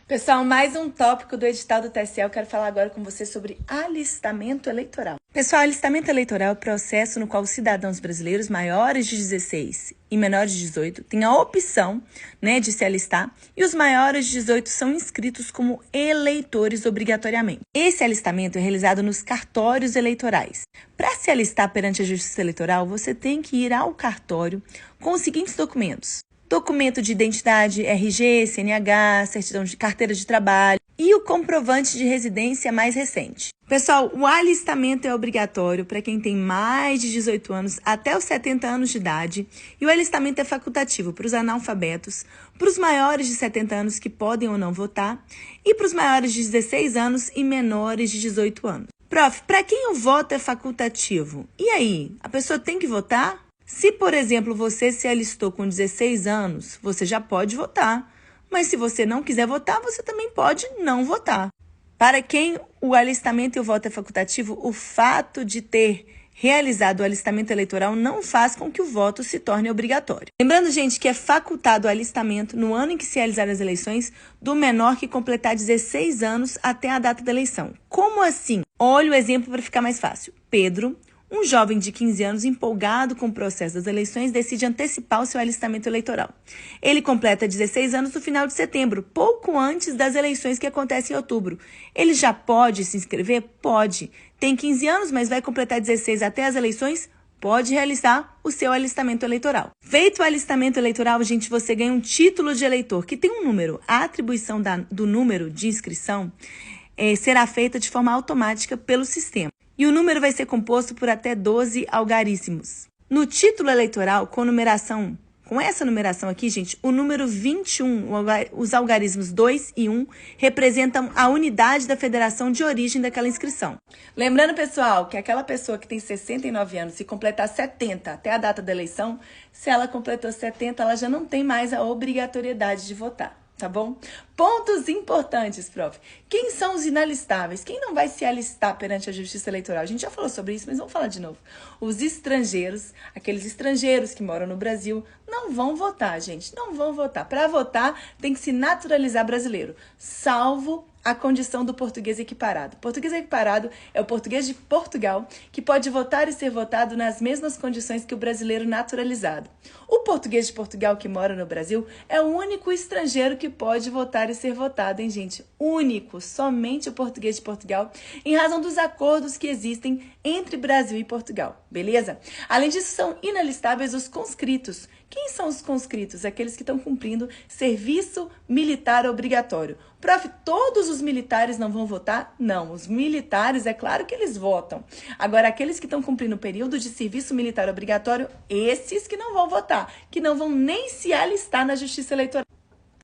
Pessoal, mais um tópico do edital do TSE. Eu quero falar agora com você sobre alistamento eleitoral. Pessoal, alistamento eleitoral é o processo no qual os cidadãos brasileiros maiores de 16 e menores de 18 têm a opção, de se alistar, e os maiores de 18 são inscritos como eleitores obrigatoriamente. Esse alistamento é realizado nos cartórios eleitorais. Para se alistar perante a Justiça Eleitoral, você tem que ir ao cartório com os seguintes documentos: documento de identidade, RG, CNH, certidão de carteira de trabalho e o comprovante de residência mais recente. Pessoal, o alistamento é obrigatório para quem tem mais de 18 anos até os 70 anos de idade, e o alistamento é facultativo para os analfabetos, para os maiores de 70 anos que podem ou não votar e para os maiores de 16 anos e menores de 18 anos. Prof, para quem o voto é facultativo? E aí, a pessoa tem que votar? Se, por exemplo, você se alistou com 16 anos, você já pode votar. Mas se você não quiser votar, você também pode não votar. Para quem o alistamento e o voto é facultativo, o fato de ter realizado o alistamento eleitoral não faz com que o voto se torne obrigatório. Lembrando, gente, que é facultado o alistamento no ano em que se realizar as eleições do menor que completar 16 anos até a data da eleição. Como assim? Olha o exemplo para ficar mais fácil. Pedro, um jovem de 15 anos empolgado com o processo das eleições, decide antecipar o seu alistamento eleitoral. Ele completa 16 anos no final de setembro, pouco antes das eleições que acontecem em outubro. Ele já pode se inscrever? Pode. Tem 15 anos, mas vai completar 16 até as eleições? Pode realizar o seu alistamento eleitoral. Feito o alistamento eleitoral, gente, você ganha um título de eleitor, que tem um número. A atribuição do número de inscrição será feita de forma automática pelo sistema. E o número vai ser composto por até 12 algaríssimos. No título eleitoral, com essa numeração aqui, gente, o número 21, os algarismos 2 e 1, representam a unidade da federação de origem daquela inscrição. Lembrando, pessoal, que aquela pessoa que tem 69 anos, se completar 70 até a data da eleição, se ela completou 70, ela já não tem mais a obrigatoriedade de votar. Tá bom? Pontos importantes, prof. Quem são os inalistáveis? Quem não vai se alistar perante a Justiça Eleitoral? A gente já falou sobre isso, mas vamos falar de novo. Os estrangeiros, aqueles estrangeiros que moram no Brasil, não vão votar, gente. Não vão votar. Para votar, tem que se naturalizar brasileiro, salvo a condição do português equiparado. Português equiparado é o português de Portugal, que pode votar e ser votado nas mesmas condições que o brasileiro naturalizado. O português de Portugal que mora no Brasil é o único estrangeiro que pode votar e ser votado, hein, gente? Único, somente o português de Portugal, em razão dos acordos que existem entre Brasil e Portugal, beleza? Além disso, são inalistáveis os conscritos. Quem são os conscritos? Aqueles que estão cumprindo serviço militar obrigatório. Prof, todos os militares não vão votar? Não, os militares, é claro que eles votam. Agora, aqueles que estão cumprindo o período de serviço militar obrigatório, esses que não vão votar, que não vão nem se alistar na Justiça Eleitoral.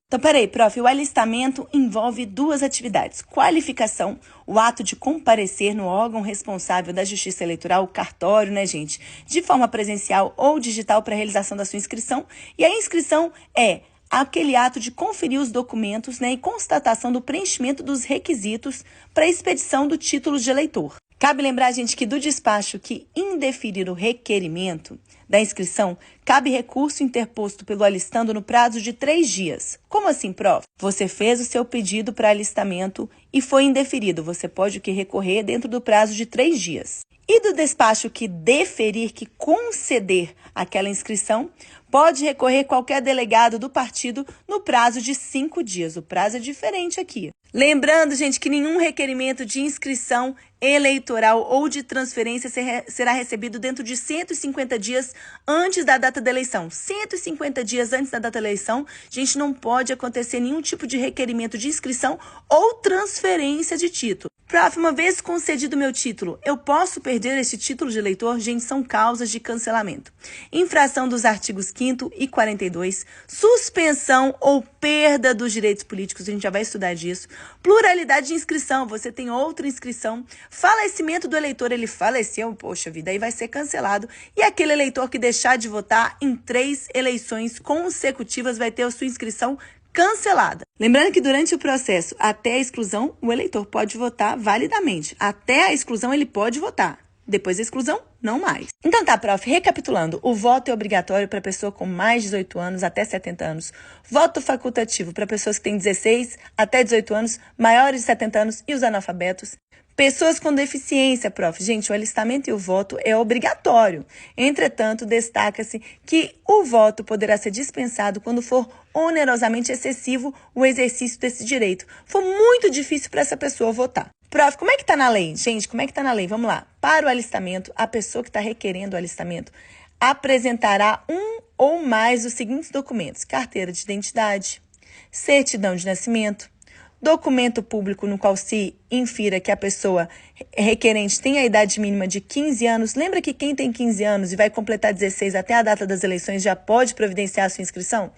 Então, peraí, prof, o alistamento envolve duas atividades: qualificação, o ato de comparecer no órgão responsável da Justiça Eleitoral, o cartório, gente, de forma presencial ou digital para a realização da sua inscrição, e a inscrição é aquele ato de conferir os documentos, e constatação do preenchimento dos requisitos para a expedição do título de eleitor. Cabe lembrar, gente, que do despacho que indeferir o requerimento da inscrição, cabe recurso interposto pelo alistando no prazo de 3 dias. Como assim, prof? Você fez o seu pedido para alistamento e foi indeferido. Você pode recorrer dentro do prazo de 3 dias. E do despacho que deferir, que conceder aquela inscrição, pode recorrer qualquer delegado do partido no prazo de 5 dias. O prazo é diferente aqui. Lembrando, gente, que nenhum requerimento de inscrição eleitoral ou de transferência será recebido dentro de 150 dias antes da data da eleição. 150 dias antes da data da eleição, gente, não pode acontecer nenhum tipo de requerimento de inscrição ou transferência de título. Prof, uma vez concedido meu título, eu posso perder esse título de eleitor? Gente, são causas de cancelamento. Infração dos artigos 5º e 42, suspensão ou perda dos direitos políticos, a gente já vai estudar disso. Pluralidade de inscrição, você tem outra inscrição. Falecimento do eleitor, ele faleceu, poxa vida, aí vai ser cancelado. E aquele eleitor que deixar de votar em 3 eleições consecutivas vai ter a sua inscrição cancelada. Lembrando que durante o processo até a exclusão, o eleitor pode votar validamente. Até a exclusão ele pode votar. Depois da exclusão, não mais. Então tá, prof, recapitulando, o voto é obrigatório para pessoa com mais de 18 anos até 70 anos, voto facultativo para pessoas que têm 16 até 18 anos, maiores de 70 anos e os analfabetos. Pessoas com deficiência, prof. Gente, o alistamento e o voto é obrigatório. Entretanto, destaca-se que o voto poderá ser dispensado quando for onerosamente excessivo o exercício desse direito. For muito difícil para essa pessoa votar. Prof, como é que tá na lei? Gente, como é que tá na lei? Vamos lá. Para o alistamento, a pessoa que está requerendo o alistamento apresentará um ou mais dos seguintes documentos: carteira de identidade, certidão de nascimento, documento público no qual se infira que a pessoa requerente tem a idade mínima de 15 anos. Lembra que quem tem 15 anos e vai completar 16 até a data das eleições já pode providenciar a sua inscrição?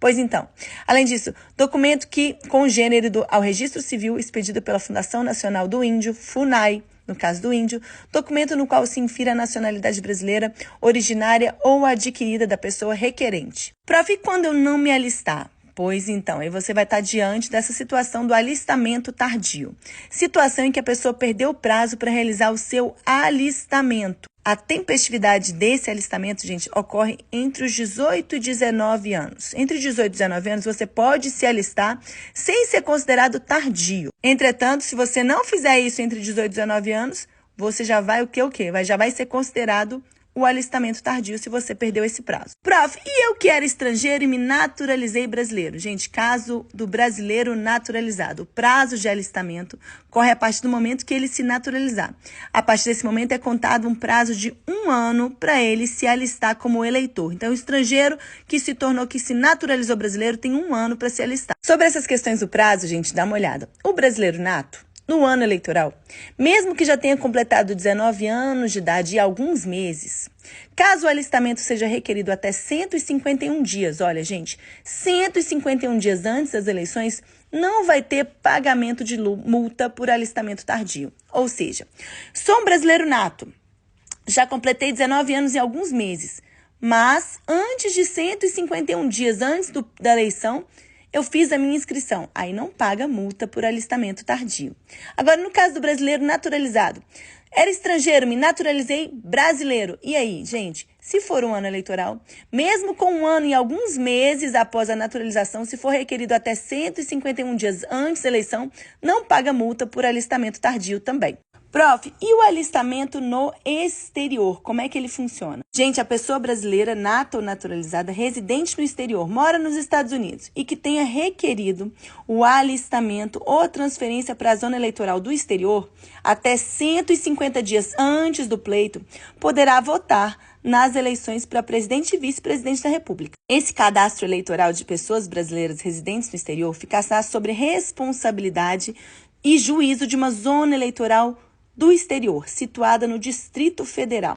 Pois então, além disso, documento que congênere ao Registro Civil expedido pela Fundação Nacional do Índio, FUNAI, no caso do índio, documento no qual se infira a nacionalidade brasileira originária ou adquirida da pessoa requerente. Prof, quando eu não me alistar? Pois então, aí você vai estar diante dessa situação do alistamento tardio. Situação em que a pessoa perdeu o prazo para realizar o seu alistamento. A tempestividade desse alistamento, gente, ocorre entre os 18 e 19 anos. Entre 18 e 19 anos, você pode se alistar sem ser considerado tardio. Entretanto, se você não fizer isso entre 18 e 19 anos, você já vai Já vai ser considerado o alistamento tardio se você perdeu esse prazo. Prof, e eu que era estrangeiro e me naturalizei brasileiro? Gente, caso do brasileiro naturalizado, o prazo de alistamento corre a partir do momento que ele se naturalizar. A partir desse momento é contado um prazo de 1 ano para ele se alistar como eleitor. Então, o estrangeiro que se naturalizou brasileiro tem 1 ano para se alistar. Sobre essas questões do prazo, gente, dá uma olhada. O brasileiro nato, no ano eleitoral, mesmo que já tenha completado 19 anos de idade e alguns meses, caso o alistamento seja requerido até 151 dias, olha, gente, 151 dias antes das eleições, não vai ter pagamento de multa por alistamento tardio. Ou seja, sou um brasileiro nato, já completei 19 anos e alguns meses, mas antes de 151 dias antes da eleição, eu fiz a minha inscrição, aí não paga multa por alistamento tardio. Agora, no caso do brasileiro naturalizado, era estrangeiro, me naturalizei brasileiro. E aí, gente, se for um ano eleitoral, mesmo com 1 ano e alguns meses após a naturalização, se for requerido até 151 dias antes da eleição, não paga multa por alistamento tardio também. Prof, e o alistamento no exterior, como é que ele funciona? Gente, a pessoa brasileira, nata ou naturalizada, residente no exterior, mora nos Estados Unidos e que tenha requerido o alistamento ou transferência para a zona eleitoral do exterior até 150 dias antes do pleito, poderá votar nas eleições para presidente e vice-presidente da República. Esse cadastro eleitoral de pessoas brasileiras residentes no exterior ficará sob responsabilidade e juízo de uma zona eleitoral do exterior, situada no Distrito Federal.